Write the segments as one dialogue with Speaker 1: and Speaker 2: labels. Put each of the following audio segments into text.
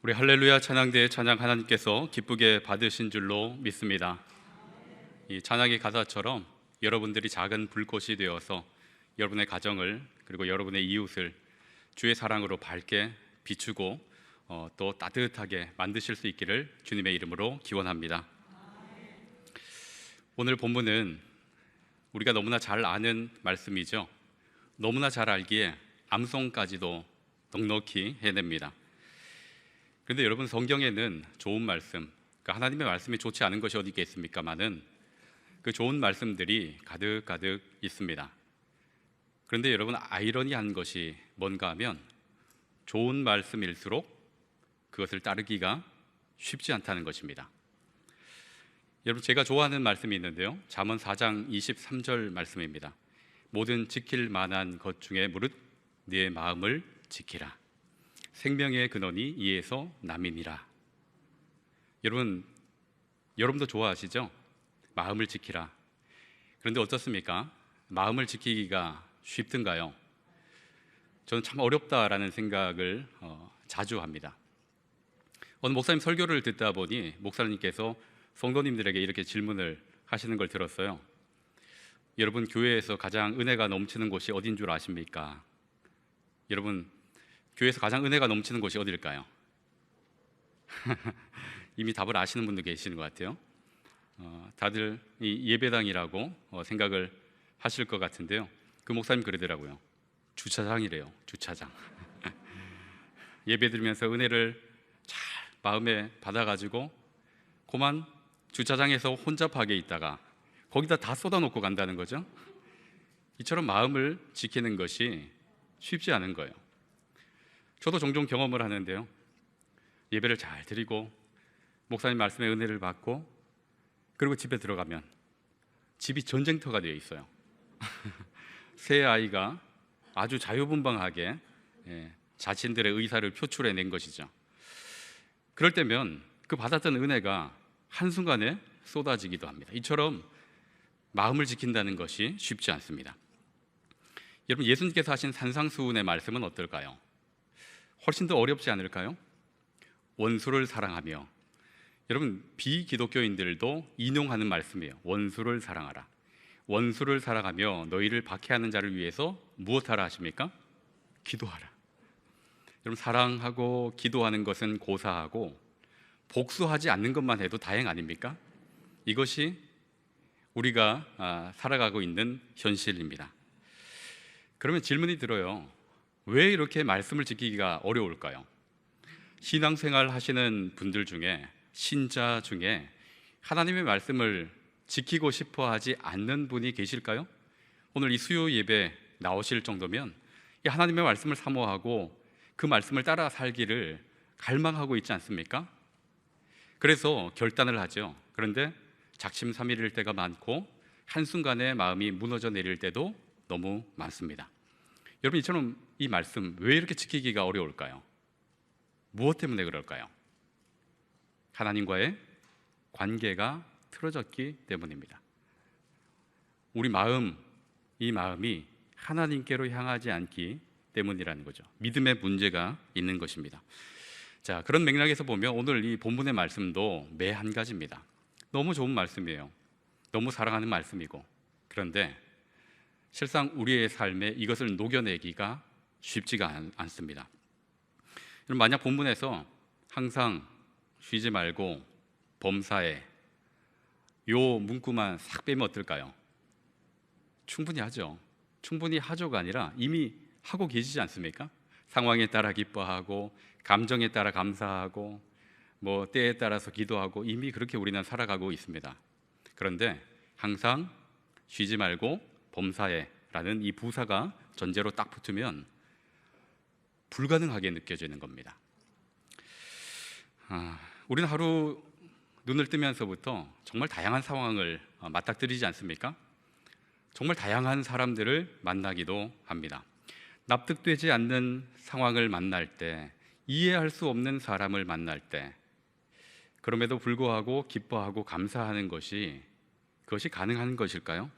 Speaker 1: 우리 할렐루야 찬양대의 찬양 하나님께서 기쁘게 받으신 줄로 믿습니다. 이 찬양의 가사처럼 여러분들이 작은 불꽃이 되어서 여러분의 가정을 그리고 여러분의 이웃을 주의 사랑으로 밝게 비추고 또 따뜻하게 만드실 수 있기를 주님의 이름으로 기원합니다. 오늘 본문은 우리가 너무나 잘 아는 말씀이죠. 너무나 잘 알기에 암송까지도 넉넉히 해냅니다. 그런데 여러분, 성경에는 좋은 말씀, 그러니까 하나님의 말씀이 좋지 않은 것이 어디 있겠습니까마는 그 좋은 말씀들이 가득 있습니다. 그런데 여러분, 아이러니한 것이 뭔가 하면 좋은 말씀일수록 그것을 따르기가 쉽지 않다는 것입니다. 여러분, 제가 좋아하는 말씀이 있는데요, 잠언 4장 23절 말씀입니다. 모든 지킬 만한 것 중에 무릇 네 마음을 지키라. 생명의 근원이 이에서 남이니라. 여러분도 좋아하시죠? 마음을 지키라. 그런데 어떻습니까? 마음을 지키기가 쉽던가요? 저는 참 어렵다라는 생각을 자주 합니다. 어느 목사님 설교를 듣다 보니 목사님께서 성도님들에게 이렇게 질문을 하시는 걸 들었어요. 여러분, 교회에서 가장 은혜가 넘치는 곳이 어딘 줄 아십니까? 여러분, 교회에서 가장 은혜가 넘치는 곳이 어딜까요? 이미 답을 아시는 분도 계시는 것 같아요. 다들 이 예배당이라고 생각을 하실 것 같은데요, 그 목사님 그러더라고요. 주차장이래요. 주차장. 예배 드리면서 은혜를 잘 마음에 받아가지고 그만 주차장에서 혼잡하게 있다가 거기다 다 쏟아놓고 간다는 거죠. 이처럼 마음을 지키는 것이 쉽지 않은 거예요. 저도 종종 경험을 하는데요, 예배를 잘 드리고 목사님 말씀의 은혜를 받고 그리고 집에 들어가면 집이 전쟁터가 되어 있어요. 새 아이가 아주 자유분방하게 자신들의 의사를 표출해낸 것이죠. 그럴 때면 그 받았던 은혜가 한순간에 쏟아지기도 합니다. 이처럼 마음을 지킨다는 것이 쉽지 않습니다. 여러분, 예수님께서 하신 산상수훈의 말씀은 어떨까요? 훨씬 더 어렵지 않을까요? 원수를 사랑하며. 여러분, 비기독교인들도 인용하는 말씀이에요. 원수를 사랑하라. 원수를 사랑하며 너희를 박해하는 자를 위해서 무엇하라 하십니까? 기도하라. 여러분, 사랑하고 기도하는 것은 고사하고 복수하지 않는 것만 해도 다행 아닙니까? 이것이 우리가 살아가고 있는 현실입니다. 그러면 질문이 들어요. 왜 이렇게 말씀을 지키기가 어려울까요? 신앙생활 하시는 분들 중에, 신자 중에 하나님의 말씀을 지키고 싶어 하지 않는 분이 계실까요? 오늘 이 수요 예배 나오실 정도면 이 하나님의 말씀을 사모하고 그 말씀을 따라 살기를 갈망하고 있지 않습니까? 그래서 결단을 하죠. 그런데 작심삼일일 때가 많고 한순간에 마음이 무너져 내릴 때도 너무 많습니다. 여러분, 이처럼 이 말씀 왜 이렇게 지키기가 어려울까요? 무엇 때문에 그럴까요? 하나님과의 관계가 틀어졌기 때문입니다. 우리 마음, 이 마음이 하나님께로 향하지 않기 때문이라는 거죠. 믿음의 문제가 있는 것입니다. 자, 그런 맥락에서 보면 오늘 이 본문의 말씀도 매 한 가지입니다. 너무 좋은 말씀이에요. 너무 사랑하는 말씀이고, 그런데 실상 우리의 삶에 이것을 녹여내기가 쉽지가 않습니다. 만약 본문에서 항상 쉬지 말고 범사에 요 문구만 싹 빼면 어떨까요? 충분히 하죠. 충분히 하죠가 아니라 이미 하고 계시지 않습니까? 상황에 따라 기뻐하고 감정에 따라 감사하고 때에 따라서 기도하고 이미 그렇게 우리는 살아가고 있습니다. 그런데 항상 쉬지 말고 범사에라는 이 부사가 전제로 딱 붙으면 불가능하게 느껴지는 겁니다. 우리는 하루 눈을 뜨면서부터 정말 다양한 상황을 맞닥뜨리지 않습니까? 정말 다양한 사람들을 만나기도 합니다. 납득되지 않는 상황을 만날 때, 이해할 수 없는 사람을 만날 때, 그럼에도 불구하고 기뻐하고 감사하는 그것이 가능한 것일까요?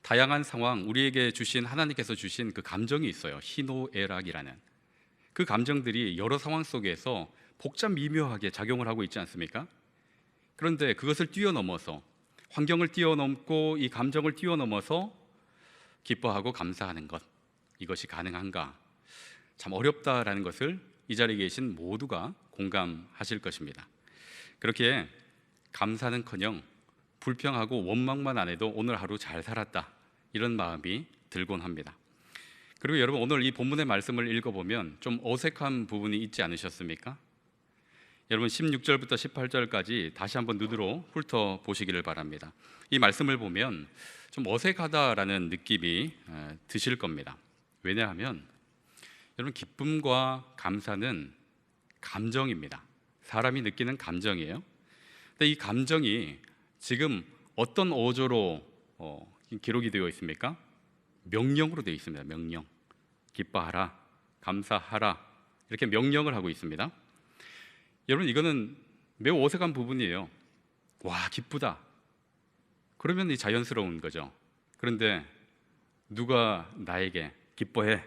Speaker 1: 다양한 상황, 우리에게 주신, 하나님께서 주신 그 감정이 있어요. 희노애락이라는 그 감정들이 여러 상황 속에서 복잡 미묘하게 작용을 하고 있지 않습니까? 그런데 그것을 뛰어넘어서, 환경을 뛰어넘고 이 감정을 뛰어넘어서 기뻐하고 감사하는 것, 이것이 가능한가? 참 어렵다라는 것을 이 자리에 계신 모두가 공감하실 것입니다. 그렇게 감사는커녕 불평하고 원망만 안 해도 오늘 하루 잘 살았다, 이런 마음이 들곤 합니다. 그리고 여러분, 오늘 이 본문의 말씀을 읽어보면 좀 어색한 부분이 있지 않으셨습니까? 여러분, 16절부터 18절까지 다시 한번 눈으로 훑어보시기를 바랍니다. 이 말씀을 보면 좀 어색하다라는 느낌이 드실 겁니다. 왜냐하면 여러분, 기쁨과 감사는 감정입니다. 사람이 느끼는 감정이에요. 근데 이 감정이 지금 어떤 어조로 기록이 되어 있습니까? 명령으로 되어 있습니다. 명령. 기뻐하라, 감사하라, 이렇게 명령을 하고 있습니다. 여러분, 이거는 매우 어색한 부분이에요. 와, 기쁘다. 그러면 이 자연스러운 거죠. 그런데 누가 나에게 기뻐해,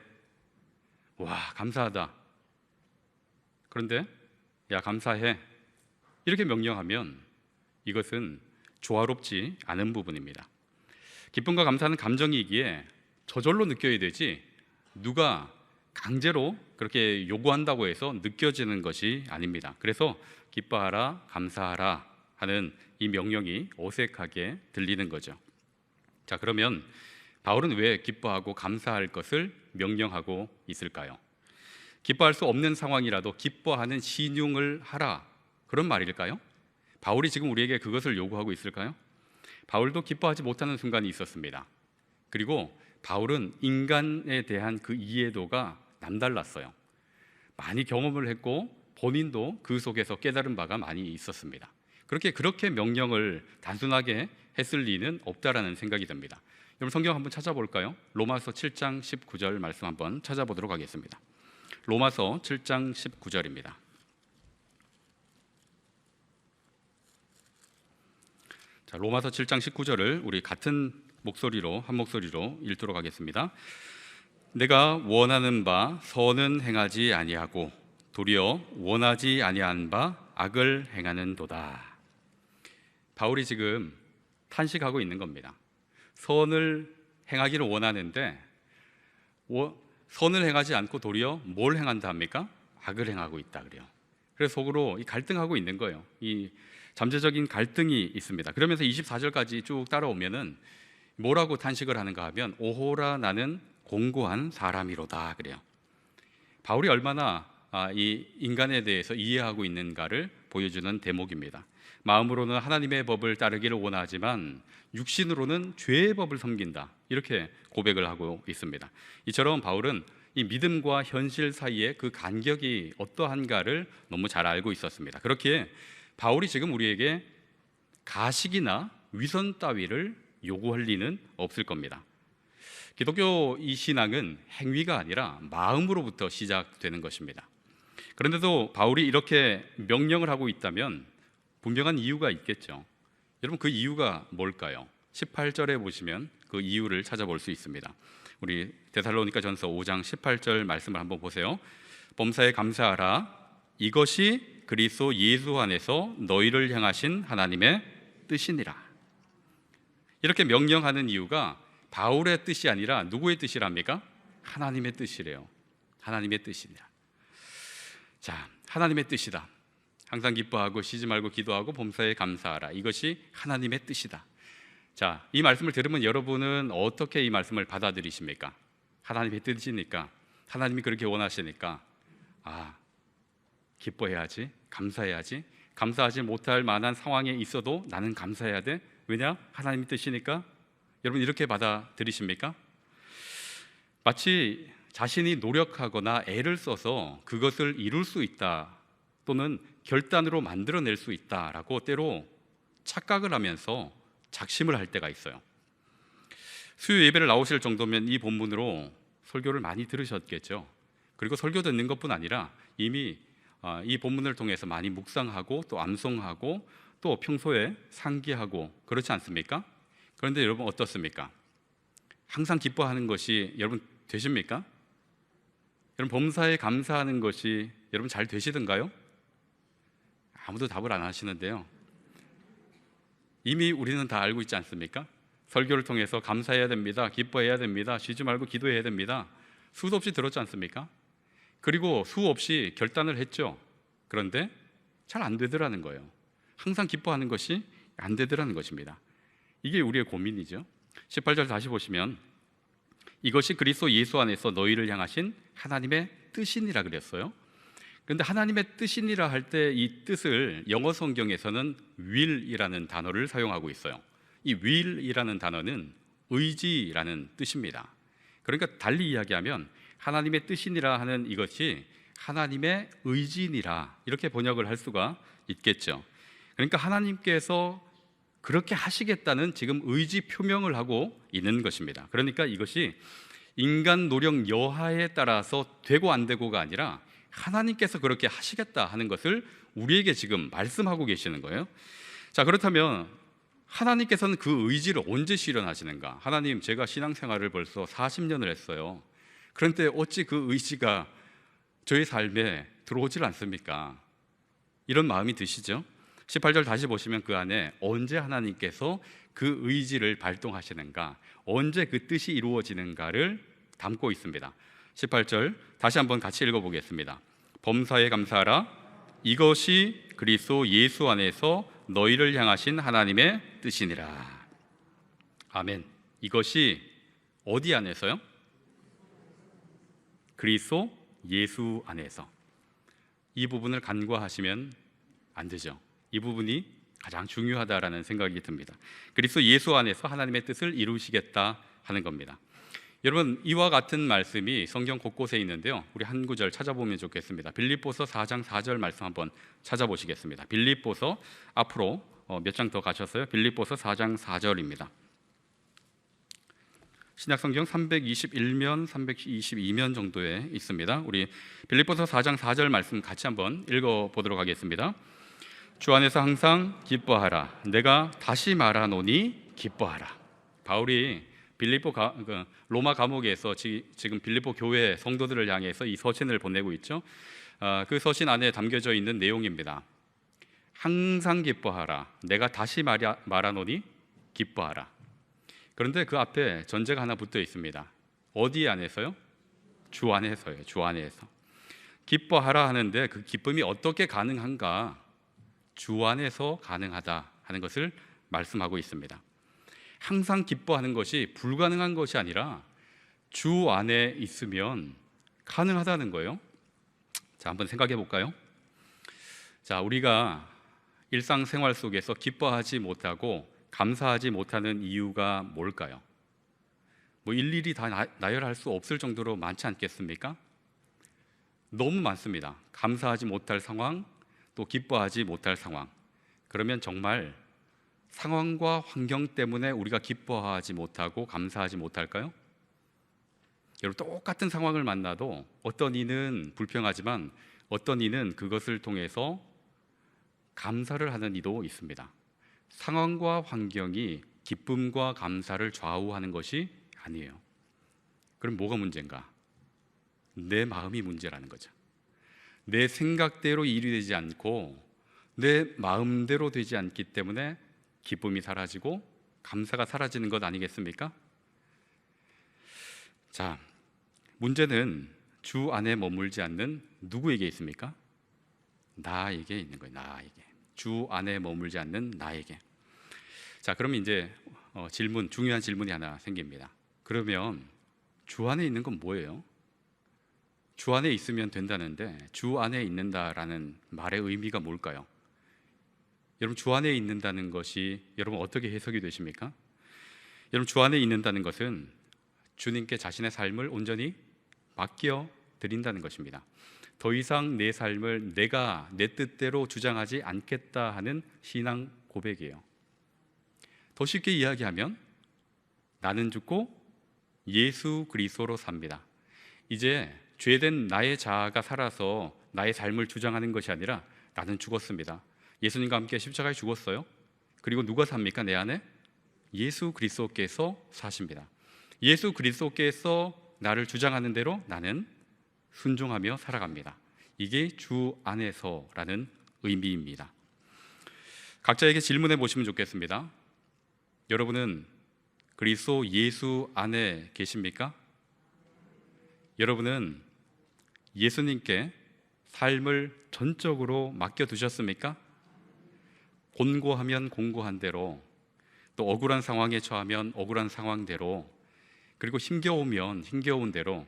Speaker 1: 와, 감사하다. 그런데 야, 감사해, 이렇게 명령하면 이것은 조화롭지 않은 부분입니다. 기쁨과 감사는 감정이기에 저절로 느껴야 되지, 누가 강제로 그렇게 요구한다고 해서 느껴지는 것이 아닙니다. 그래서 기뻐하라, 감사하라 하는 이 명령이 어색하게 들리는 거죠. 자, 그러면 바울은 왜 기뻐하고 감사할 것을 명령하고 있을까요? 기뻐할 수 없는 상황이라도 기뻐하는 신용을 하라, 그런 말일까요? 바울이 지금 우리에게 그것을 요구하고 있을까요? 바울도 기뻐하지 못하는 순간이 있었습니다. 그리고 바울은 인간에 대한 그 이해도가 남달랐어요. 많이 경험을 했고 본인도 그 속에서 깨달은 바가 많이 있었습니다. 그렇게 명령을 단순하게 했을 리는 없다라는 생각이 듭니다. 여러분, 성경 한번 찾아볼까요? 로마서 7장 19절 말씀 한번 찾아보도록 하겠습니다. 로마서 7장 19절입니다. 자, 로마서 7장 19절을 우리 같은 목소리로, 한 목소리로 읽도록 하겠습니다. 내가 원하는 바 선은 행하지 아니하고 도리어 원하지 아니한 바 악을 행하는도다. 바울이 지금 탄식하고 있는 겁니다. 선을 행하기를 원하는데 선을 행하지 않고 도리어 뭘 행한다 합니까? 악을 행하고 있다 그래요. 그래서 속으로 갈등하고 있는 거예요. 이 잠재적인 갈등이 있습니다. 그러면서 24절까지 쭉 따라오면은 뭐라고 탄식을 하는가 하면 오호라 나는 공고한 사람이로다 그래요. 바울이 얼마나 이 인간에 대해서 이해하고 있는가를 보여주는 대목입니다. 마음으로는 하나님의 법을 따르기를 원하지만 육신으로는 죄의 법을 섬긴다, 이렇게 고백을 하고 있습니다. 이처럼 바울은 이 믿음과 현실 사이의 그 간격이 어떠한가를 너무 잘 알고 있었습니다. 그렇기에 바울이 지금 우리에게 가식이나 위선 따위를 요구할 리는 없을 겁니다. 기독교 이 신앙은 행위가 아니라 마음으로부터 시작되는 것입니다. 그런데도 바울이 이렇게 명령을 하고 있다면 분명한 이유가 있겠죠. 여러분, 그 이유가 뭘까요? 18절에 보시면 그 이유를 찾아볼 수 있습니다. 우리 데살로니가전서 5장 18절 말씀을 한번 보세요. 범사에 감사하라, 이것이 그리스도 예수 안에서 너희를 향하신 하나님의 뜻이니라. 이렇게 명령하는 이유가 바울의 뜻이 아니라 누구의 뜻이랍니까? 하나님의 뜻이래요. 하나님의 뜻이냐. 자, 하나님의 뜻이다. 항상 기뻐하고 쉬지 말고 기도하고 범사에 감사하라. 이것이 하나님의 뜻이다. 자, 이 말씀을 들으면 여러분은 어떻게 이 말씀을 받아들이십니까? 하나님의 뜻이니까, 하나님이 그렇게 원하시니까 기뻐해야지, 감사해야지. 감사하지 못할 만한 상황에 있어도 나는 감사해야 돼. 왜냐? 하나님의 뜻이니까. 여러분, 이렇게 받아들이십니까? 마치 자신이 노력하거나 애를 써서 그것을 이룰 수 있다, 또는 결단으로 만들어낼 수 있다라고 때로 착각을 하면서 작심을 할 때가 있어요. 수요 예배를 나오실 정도면 이 본문으로 설교를 많이 들으셨겠죠. 그리고 설교 듣는 것뿐 아니라 이미 이 본문을 통해서 많이 묵상하고 또 암송하고 또 평소에 상기하고 그렇지 않습니까? 그런데 여러분, 어떻습니까? 항상 기뻐하는 것이 여러분 되십니까? 여러분, 범사에 감사하는 것이 여러분 잘 되시던가요? 아무도 답을 안 하시는데요. 이미 우리는 다 알고 있지 않습니까? 설교를 통해서 감사해야 됩니다. 기뻐해야 됩니다. 쉬지 말고 기도해야 됩니다. 수도 없이 들었지 않습니까? 그리고 수없이 결단을 했죠. 그런데 잘 안 되더라는 거예요. 항상 기뻐하는 것이 안 되더라는 것입니다. 이게 우리의 고민이죠. 18절 다시 보시면 이것이 그리스도 예수 안에서 너희를 향하신 하나님의 뜻이니라 그랬어요. 그런데 하나님의 뜻이니라 할 때 이 뜻을 영어 성경에서는 will이라는 단어를 사용하고 있어요. 이 will이라는 단어는 의지라는 뜻입니다. 그러니까 달리 이야기하면 하나님의 뜻이니라 하는 이것이 하나님의 의지니라 이렇게 번역을 할 수가 있겠죠. 그러니까 하나님께서 그렇게 하시겠다는 지금 의지 표명을 하고 있는 것입니다. 그러니까 이것이 인간 노력 여하에 따라서 되고 안 되고가 아니라 하나님께서 그렇게 하시겠다 하는 것을 우리에게 지금 말씀하고 계시는 거예요. 자, 그렇다면 하나님께서는 그 의지를 언제 실현하시는가? 하나님, 제가 신앙생활을 벌써 40년을 했어요. 그런데 어찌 그 의지가 저의 삶에 들어오질 않습니까? 이런 마음이 드시죠? 18절 다시 보시면 그 안에 언제 하나님께서 그 의지를 발동하시는가, 언제 그 뜻이 이루어지는가를 담고 있습니다. 18절 다시 한번 같이 읽어보겠습니다. 범사에 감사하라. 이것이 그리스도 예수 안에서 너희를 향하신 하나님의 뜻이니라. 아멘. 이것이 어디 안에서요? 그리스도 예수 안에서. 이 부분을 간과하시면 안 되죠. 이 부분이 가장 중요하다라는 생각이 듭니다. 그리스도 예수 안에서 하나님의 뜻을 이루시겠다 하는 겁니다. 여러분, 이와 같은 말씀이 성경 곳곳에 있는데요. 우리 한 구절 찾아보면 좋겠습니다. 빌립보서 4장 4절 말씀 한번 찾아보시겠습니다. 빌립보서 앞으로 몇 장 더 가셨어요? 빌립보서 4장 4절입니다. 신약성경 321면, 322면 정도에 있습니다. 우리 빌립보서 4장 4절 말씀 같이 한번 읽어보도록 하겠습니다. 주 안에서 항상 기뻐하라. 내가 다시 말하노니 기뻐하라. 바울이 로마 감옥에서 지금 빌립보 교회 성도들을 향해서 이 서신을 보내고 있죠. 그 서신 안에 담겨져 있는 내용입니다. 항상 기뻐하라. 내가 다시 말하노니 기뻐하라. 그런데 그 앞에 전제가 하나 붙어 있습니다. 어디 안에서요? 주 안에서요. 주 안에서. 기뻐하라 하는데 그 기쁨이 어떻게 가능한가? 주 안에서 가능하다 하는 것을 말씀하고 있습니다. 항상 기뻐하는 것이 불가능한 것이 아니라 주 안에 있으면 가능하다는 거예요. 자, 한번 생각해 볼까요? 자, 우리가 일상생활 속에서 기뻐하지 못하고 감사하지 못하는 이유가 뭘까요? 뭐 일일이 다 나열할 수 없을 정도로 많지 않겠습니까? 너무 많습니다. 감사하지 못할 상황, 또 기뻐하지 못할 상황. 그러면 정말 상황과 환경 때문에 우리가 기뻐하지 못하고 감사하지 못할까요? 여러분, 똑같은 상황을 만나도 어떤 이는 불평하지만 어떤 이는 그것을 통해서 감사를 하는 이도 있습니다. 상황과 환경이 기쁨과 감사를 좌우하는 것이 아니에요. 그럼 뭐가 문제인가? 내 마음이 문제라는 거죠. 내 생각대로 일이 되지 않고 내 마음대로 되지 않기 때문에 기쁨이 사라지고 감사가 사라지는 것 아니겠습니까? 자, 문제는 주 안에 머물지 않는 누구에게 있습니까? 나에게 있는 거예요. 나에게. 주 안에 머물지 않는 나에게. 자, 그럼 이제 중요한 질문이 하나 생깁니다. 그러면 주 안에 있는 건 뭐예요? 주 안에 있으면 된다는데 주 안에 있는다라는 말의 의미가 뭘까요? 여러분, 주 안에 있는다는 것이 여러분 어떻게 해석이 되십니까? 여러분, 주 안에 있는다는 것은 주님께 자신의 삶을 온전히 맡겨 드린다는 것입니다. 더 이상 내 삶을 내가 내 뜻대로 주장하지 않겠다 하는 신앙 고백이에요. 더 쉽게 이야기하면 나는 죽고 예수 그리스도로 삽니다. 이제 죄된 나의 자아가 살아서 나의 삶을 주장하는 것이 아니라 나는 죽었습니다. 예수님과 함께 십자가에 죽었어요. 그리고 누가 삽니까? 내 안에? 예수 그리스도께서 사십니다. 예수 그리스도께서 나를 주장하는 대로 나는 순종하며 살아갑니다. 이게 주 안에서라는 의미입니다. 각자에게 질문해 보시면 좋겠습니다. 여러분은 그리스도 예수 안에 계십니까? 여러분은 예수님께 삶을 전적으로 맡겨두셨습니까? 곤고하면 곤고한 대로, 또 억울한 상황에 처하면 억울한 상황대로, 그리고 힘겨우면 힘겨운 대로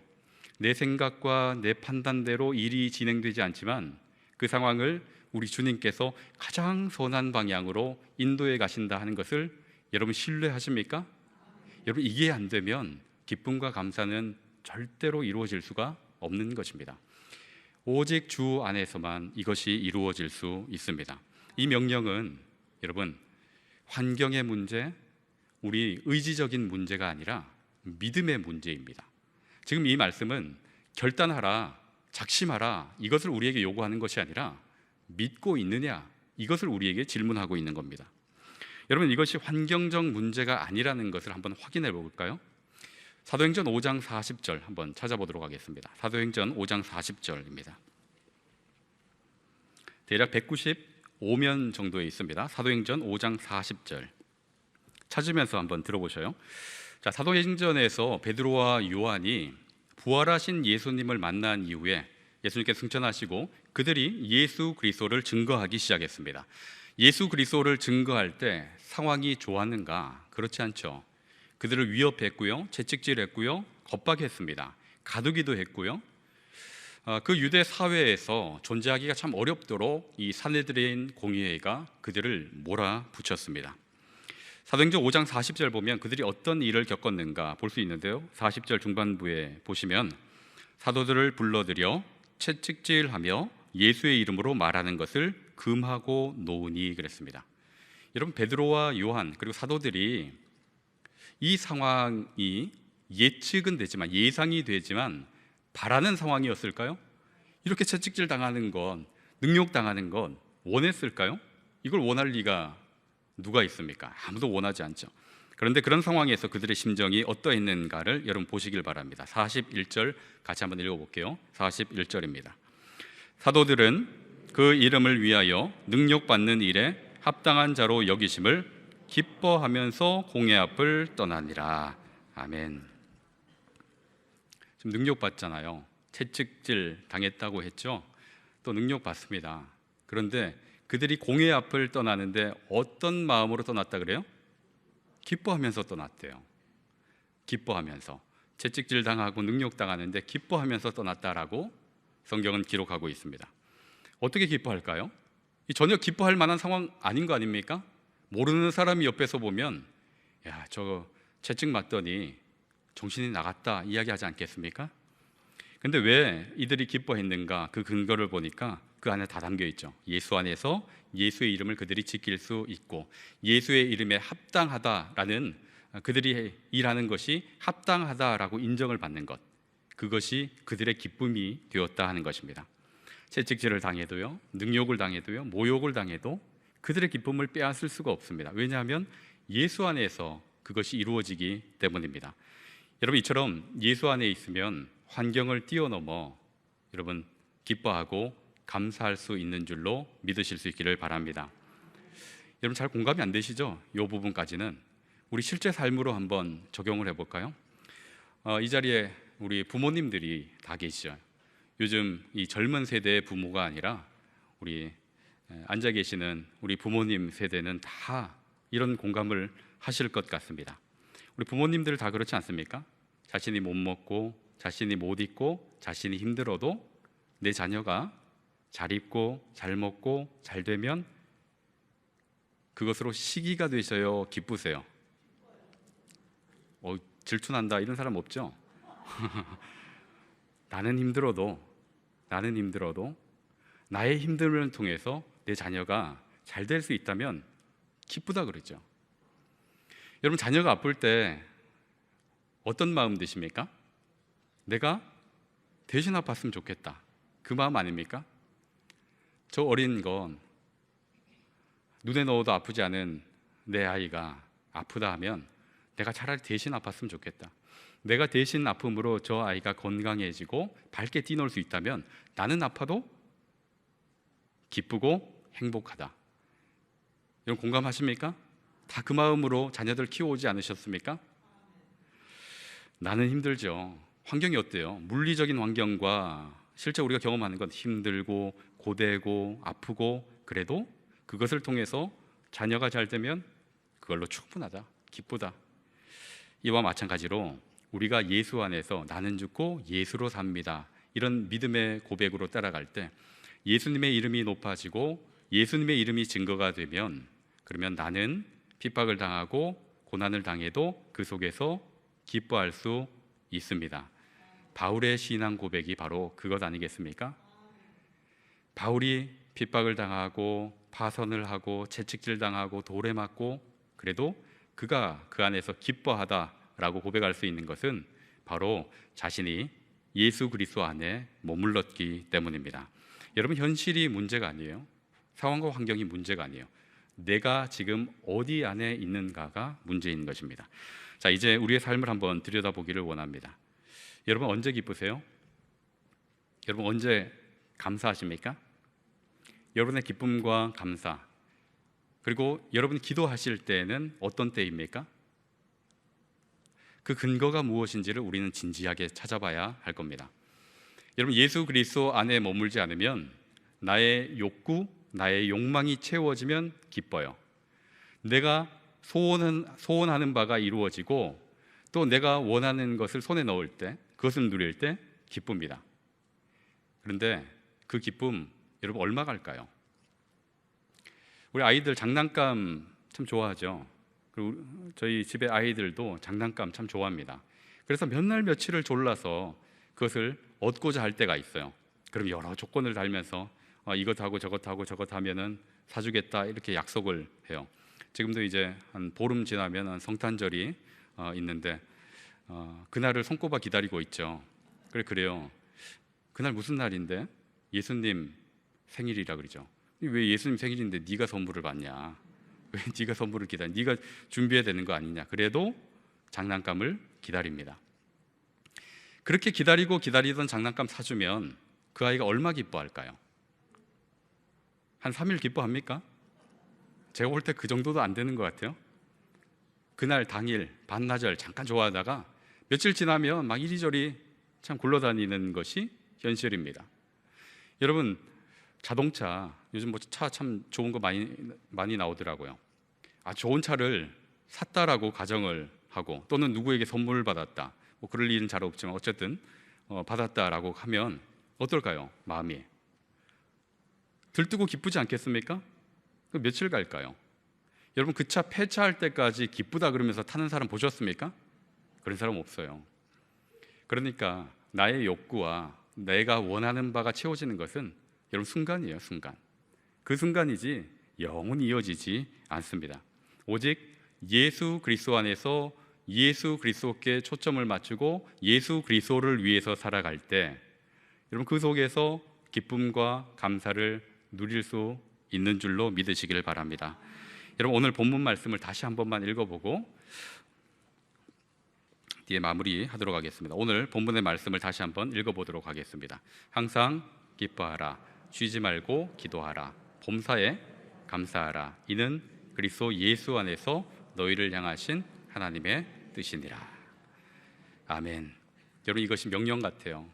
Speaker 1: 내 생각과 내 판단대로 일이 진행되지 않지만 그 상황을 우리 주님께서 가장 선한 방향으로 인도해 가신다 하는 것을 여러분 신뢰하십니까? 여러분, 이게 안 되면 기쁨과 감사는 절대로 이루어질 수가 없는 것입니다. 오직 주 안에서만 이것이 이루어질 수 있습니다. 이 명령은 여러분, 환경의 문제, 우리 의지적인 문제가 아니라 믿음의 문제입니다. 지금 이 말씀은 결단하라, 작심하라, 이것을 우리에게 요구하는 것이 아니라 믿고 있느냐, 이것을 우리에게 질문하고 있는 겁니다. 여러분, 이것이 환경적 문제가 아니라는 것을 한번 확인해 볼까요? 사도행전 5장 40절 한번 찾아보도록 하겠습니다. 사도행전 5장 40절입니다. 대략 195면 정도에 있습니다. 사도행전 5장 40절 찾으면서 한번 들어보셔요. 자, 사도행전에서 베드로와 요한이 부활하신 예수님을 만난 이후에 예수님께 승천하시고 그들이 예수 그리스도를 증거하기 시작했습니다. 예수 그리스도를 증거할 때 상황이 좋았는가? 그렇지 않죠. 그들을 위협했고요, 채찍질했고요, 겁박했습니다. 가두기도 했고요. 그 유대 사회에서 존재하기가 참 어렵도록 이 산헤드린 공의회가 그들을 몰아붙였습니다. 사도행전 5장 40절 보면 그들이 어떤 일을 겪었는가 볼 수 있는데요. 40절 중반부에 보시면 사도들을 불러들여 채찍질하며 예수의 이름으로 말하는 것을 금하고 놓으니 그랬습니다. 여러분, 베드로와 요한 그리고 사도들이 이 상황이 예측은 되지만, 예상이 되지만 바라는 상황이었을까요? 이렇게 채찍질 당하는 건, 능욕당하는 건 원했을까요? 이걸 원할 리가 누가 있습니까? 아무도 원하지 않죠. 그런데 그런 상황에서 그들의 심정이 어떠했는가를 여러분 보시길 바랍니다. 41절 같이 한번 읽어볼게요. 41절입니다. 사도들은 그 이름을 위하여 능력받는 일에 합당한 자로 여기심을 기뻐하면서 공회 앞을 떠나니라. 아멘. 지금 능력받잖아요. 채찍질 당했다고 했죠. 또 능력받습니다. 그런데 그들이 공회 앞을 떠나는데 어떤 마음으로 떠났다 그래요? 기뻐하면서 떠났대요. 기뻐하면서. 채찍질 당하고 능력당하는데 기뻐하면서 떠났다라고 성경은 기록하고 있습니다. 어떻게 기뻐할까요? 이 전혀 기뻐할 만한 상황 아닌 거 아닙니까? 모르는 사람이 옆에서 보면 야, 저거 채찍 맞더니 정신이 나갔다 이야기하지 않겠습니까? 근데 왜 이들이 기뻐했는가? 그 근거를 보니까 그 안에 다 담겨 있죠. 예수 안에서 예수의 이름을 그들이 지킬 수 있고 예수의 이름에 합당하다라는, 그들이 일하는 것이 합당하다라고 인정을 받는 것, 그것이 그들의 기쁨이 되었다 하는 것입니다. 채찍질을 당해도요, 능욕을 당해도요, 모욕을 당해도 그들의 기쁨을 빼앗을 수가 없습니다. 왜냐하면 예수 안에서 그것이 이루어지기 때문입니다. 여러분, 이처럼 예수 안에 있으면 환경을 뛰어넘어 여러분 기뻐하고 감사할 수 있는 줄로 믿으실 수 있기를 바랍니다. 여러분, 잘 공감이 안 되시죠? 이 부분까지는 우리 실제 삶으로 한번 적용을 해볼까요? 이 자리에 우리 부모님들이 다 계시죠. 요즘 이 젊은 세대의 부모가 아니라 우리 앉아 계시는 우리 부모님 세대는 다 이런 공감을 하실 것 같습니다. 우리 부모님들 다 그렇지 않습니까? 자신이 못 먹고 자신이 못 입고 자신이 힘들어도 내 자녀가 잘 입고 잘 먹고 잘 되면 그것으로 시기가 되셔요? 기쁘세요? 질투난다 이런 사람 없죠? 나는 힘들어도 나의 힘듦을 통해서 내 자녀가 잘 될 수 있다면 기쁘다 그러죠. 여러분, 자녀가 아플 때 어떤 마음 드십니까? 내가 대신 아팠으면 좋겠다, 그 마음 아닙니까? 저 어린 건 눈에 넣어도 아프지 않은 내 아이가 아프다 하면 내가 차라리 대신 아팠으면 좋겠다. 내가 대신 아픔으로 저 아이가 건강해지고 밝게 뛰놀 수 있다면 나는 아파도 기쁘고 행복하다. 여러분 공감하십니까? 다 그 마음으로 자녀들 키워오지 않으셨습니까? 나는 힘들죠. 환경이 어때요? 물리적인 환경과 실제 우리가 경험하는 건 힘들고 고되고 아프고, 그래도 그것을 통해서 자녀가 잘 되면 그걸로 충분하다, 기쁘다. 이와 마찬가지로 우리가 예수 안에서 나는 죽고 예수로 삽니다, 이런 믿음의 고백으로 따라갈 때 예수님의 이름이 높아지고 예수님의 이름이 증거가 되면, 그러면 나는 핍박을 당하고 고난을 당해도 그 속에서 기뻐할 수 있습니다. 바울의 신앙 고백이 바로 그것 아니겠습니까? 바울이 핍박을 당하고 파선을 하고 채찍질 당하고 돌에 맞고, 그래도 그가 그 안에서 기뻐하다라고 고백할 수 있는 것은 바로 자신이 예수 그리스도 안에 머물렀기 때문입니다. 여러분, 현실이 문제가 아니에요. 상황과 환경이 문제가 아니에요. 내가 지금 어디 안에 있는가가 문제인 것입니다. 자, 이제 우리의 삶을 한번 들여다보기를 원합니다. 여러분 언제 기쁘세요? 여러분 언제 감사하십니까? 여러분의 기쁨과 감사, 그리고 여러분이 기도하실 때는 어떤 때입니까? 그 근거가 무엇인지를 우리는 진지하게 찾아봐야 할 겁니다. 여러분, 예수 그리스도 안에 머물지 않으면 나의 욕구, 나의 욕망이 채워지면 기뻐요. 내가 소원하는 바가 이루어지고 또 내가 원하는 것을 손에 넣을 때, 그것을 누릴 때 기쁩니다. 그런데 그 기쁨 여러분 얼마 갈까요? 우리 아이들 장난감 참 좋아하죠. 그리고 저희 집의 아이들도 장난감 참 좋아합니다. 그래서 몇 날 며칠을 졸라서 그것을 얻고자 할 때가 있어요. 그럼 여러 조건을 달면서 이것하고 저것하고 저것 하면은 사주겠다, 이렇게 약속을 해요. 지금도 이제 한 보름 지나면 성탄절이 있는데 그날을 손꼽아 기다리고 있죠. 그래요. 그날 무슨 날인데? 예수님 생일이라 그러죠. 왜 예수님 생일인데 네가 선물을 받냐? 왜 네가 선물을 기다려? 네가 준비해야 되는 거 아니냐? 그래도 장난감을 기다립니다. 그렇게 기다리던 장난감 사주면 그 아이가 얼마 기뻐할까요? 한 3일 기뻐합니까? 제가 볼 때 그 정도도 안 되는 것 같아요. 그날 당일 반나절 잠깐 좋아하다가 며칠 지나면 막 이리저리 참 굴러다니는 것이 현실입니다. 여러분, 자동차 요즘 뭐 차 참 좋은 거 많이 나오더라고요. 좋은 차를 샀다라고 가정을 하고, 또는 누구에게 선물을 받았다, 뭐 그럴 일은 잘 없지만 어쨌든 받았다라고 하면 어떨까요? 마음이 들뜨고 기쁘지 않겠습니까? 며칠 갈까요? 여러분, 그 차 폐차할 때까지 기쁘다 그러면서 타는 사람 보셨습니까? 그런 사람 없어요. 그러니까 나의 욕구와 내가 원하는 바가 채워지는 것은 여러분 순간이에요. 순간. 그 순간이지 영원히 이어지지 않습니다. 오직 예수 그리스도 안에서 예수 그리스도께 초점을 맞추고 예수 그리스도를 위해서 살아갈 때 여러분 그 속에서 기쁨과 감사를 누릴 수 있는 줄로 믿으시기를 바랍니다. 여러분, 오늘 본문 말씀을 다시 한 번만 읽어보고 뒤에 마무리하도록 하겠습니다. 오늘 본문의 말씀을 다시 한번 읽어보도록 하겠습니다. 항상 기뻐하라, 쉬지 말고 기도하라, 범사에 감사하라, 이는 그리스도 예수 안에서 너희를 향하신 하나님의 뜻이니라. 아멘. 여러분, 이것이 명령 같아요.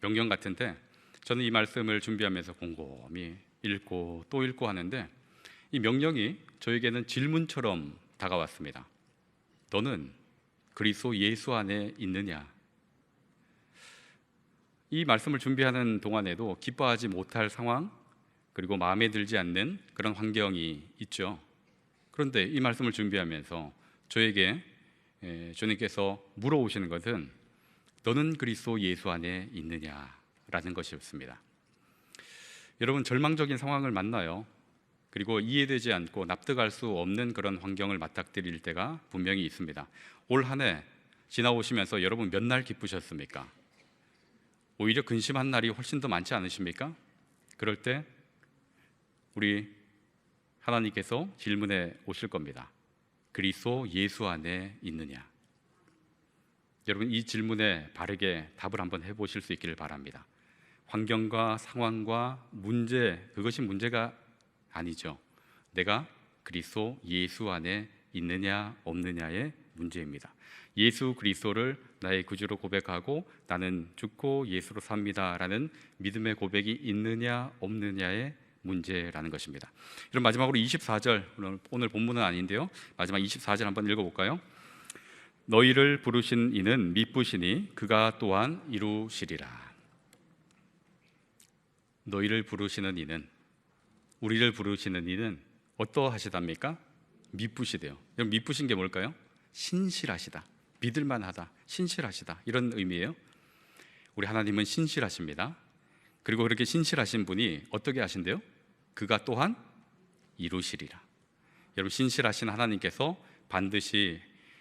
Speaker 1: 명령 같은데 저는 이 말씀을 준비하면서 곰곰이 읽고 또 읽고 하는데 이 명령이 저에게는 질문처럼 다가왔습니다. 너는 그리스도 예수 안에 있느냐? 이 말씀을 준비하는 동안에도 기뻐하지 못할 상황, 그리고 마음에 들지 않는 그런 환경이 있죠. 그런데 이 말씀을 준비하면서 저에게 주님께서 물어오시는 것은 너는 그리스도 예수 안에 있느냐라는 것이었습니다. 여러분, 절망적인 상황을 만나요. 그리고 이해되지 않고 납득할 수 없는 그런 환경을 맞닥뜨릴 때가 분명히 있습니다. 올 한 해 지나오시면서 여러분 몇 날 기쁘셨습니까? 오히려 근심한 날이 훨씬 더 많지 않으십니까? 그럴 때 우리 하나님께서 질문해 오실 겁니다. 그리스도 예수 안에 있느냐? 여러분 이 질문에 바르게 답을 한번 해보실 수 있기를 바랍니다. 환경과 상황과 문제, 그것이 문제가 아니죠. 내가 그리스도 예수 안에 있느냐 없느냐의 문제입니다. 예수 그리스도를 나의 구주로 고백하고 나는 죽고 예수로 삽니다라는 믿음의 고백이 있느냐 없느냐의 문제라는 것입니다. 그럼 마지막으로 24절, 오늘 본문은 아닌데요, 마지막 24절 한번 읽어볼까요? 너희를 부르신 이는 미쁘시니 그가 또한 이루시리라. 너희를 부르시는 이는, 우리를 부르시는 이는 어떠하시답니까? 미쁘시대요. 여러분 미쁘신 게 뭘까요? 신실하시다, 믿을만하다, 신실하시다, 이런 의미예요. 우리 하나님은 신실하십니다. 그리고 그렇게 신실하신 분이 어떻게 하신대요? 그가 또한 이루시리라. 여러분 신실하신 하나님께서 반드시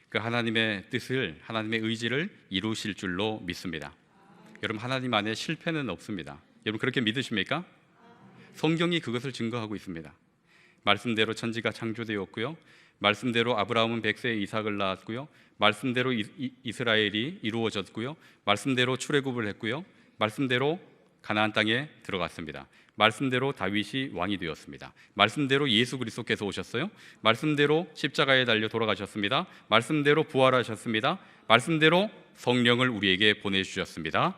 Speaker 1: 그 하나님의 뜻을, 하나님의 의지를 이루실 줄로 믿습니다. 여러분 하나님 안에 실패는 없습니다. 여러분 그렇게 믿으십니까? 성경이 그것을 증거하고 있습니다. 말씀대로 천지가 창조되었고요, 말씀대로 아브라함은 100세에 이삭을 낳았고요, 말씀대로 이스라엘이 이루어졌고요, 말씀대로 출애굽을 했고요, 말씀대로 가나안 땅에 들어갔습니다. 말씀대로 다윗이 왕이 되었습니다. 말씀대로 예수 그리스도께서 오셨어요. 말씀대로 십자가에 달려 돌아가셨습니다. 말씀대로 부활하셨습니다. 말씀대로 성령을 우리에게 보내주셨습니다.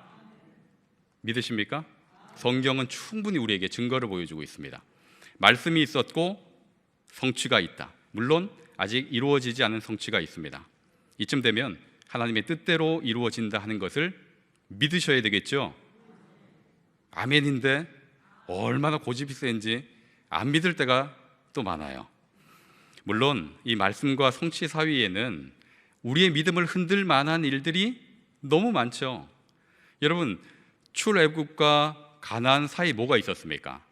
Speaker 1: 믿으십니까? 성경은 충분히 우리에게 증거를 보여주고 있습니다. 말씀이 있었고 성취가 있다. 물론 아직 이루어지지 않은 성취가 있습니다. 이쯤 되면 하나님의 뜻대로 이루어진다 하는 것을 믿으셔야 되겠죠. 아멘인데 얼마나 고집이 센지 안 믿을 때가 또 많아요. 물론 이 말씀과 성취 사이에는 우리의 믿음을 흔들 만한 일들이 너무 많죠. 여러분 출애굽과 가나안 사이 뭐가 있었습니까?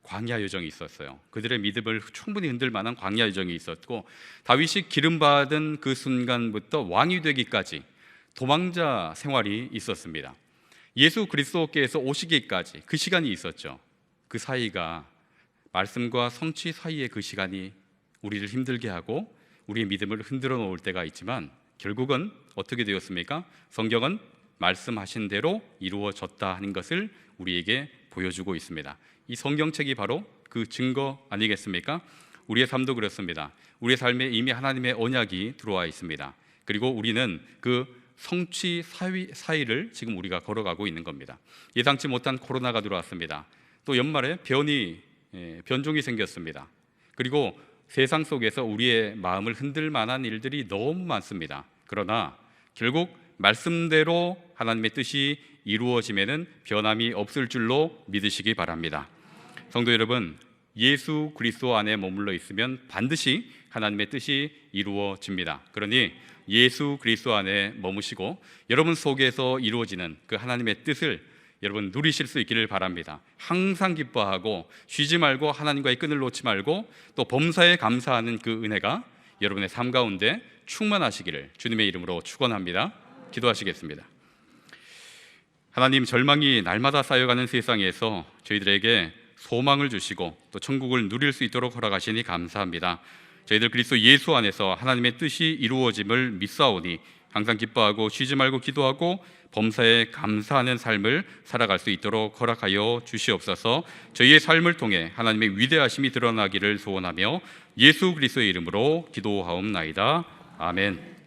Speaker 1: 광야 여정이 있었어요. 그들의 믿음을 충분히 흔들 만한 광야 여정이 있었고, 다윗이 기름받은 그 순간부터 왕이 되기까지 도망자 생활이 있었습니다. 예수 그리스도께서 오시기까지 그 시간이 있었죠. 그 사이가, 말씀과 성취 사이의 그 시간이 우리를 힘들게 하고 우리의 믿음을 흔들어 놓을 때가 있지만 결국은 어떻게 되었습니까? 성경은 말씀하신 대로 이루어졌다 하는 것을 우리에게 보여주고 있습니다. 이 성경책이 바로 그 증거 아니겠습니까? 우리의 삶도 그렇습니다. 우리의 삶에 이미 하나님의 언약이 들어와 있습니다. 그리고 우리는 그 성취 사이를 지금 우리가 걸어가고 있는 겁니다. 예상치 못한 코로나가 들어왔습니다. 또 연말에 변종이 생겼습니다. 그리고 세상 속에서 우리의 마음을 흔들 만한 일들이 너무 많습니다. 그러나 결국 말씀대로 하나님의 뜻이 이루어짐에는 변함이 없을 줄로 믿으시기 바랍니다. 성도 여러분, 예수 그리스도 안에 머물러 있으면 반드시 하나님의 뜻이 이루어집니다. 그러니 예수 그리스도 안에 머무시고 여러분 속에서 이루어지는 그 하나님의 뜻을 여러분 누리실 수 있기를 바랍니다. 항상 기뻐하고 쉬지 말고 하나님과의 끈을 놓지 말고 또 범사에 감사하는 그 은혜가 여러분의 삶 가운데 충만하시기를 주님의 이름으로 축원합니다. 기도하시겠습니다. 하나님, 절망이 날마다 쌓여가는 세상에서 저희들에게 소망을 주시고 또 천국을 누릴 수 있도록 허락하시니 감사합니다. 저희들 그리스도 예수 안에서 하나님의 뜻이 이루어짐을 믿사오니 항상 기뻐하고 쉬지 말고 기도하고 범사에 감사하는 삶을 살아갈 수 있도록 허락하여 주시옵소서. 저희의 삶을 통해 하나님의 위대하심이 드러나기를 소원하며 예수 그리스도의 이름으로 기도하옵나이다. 아멘.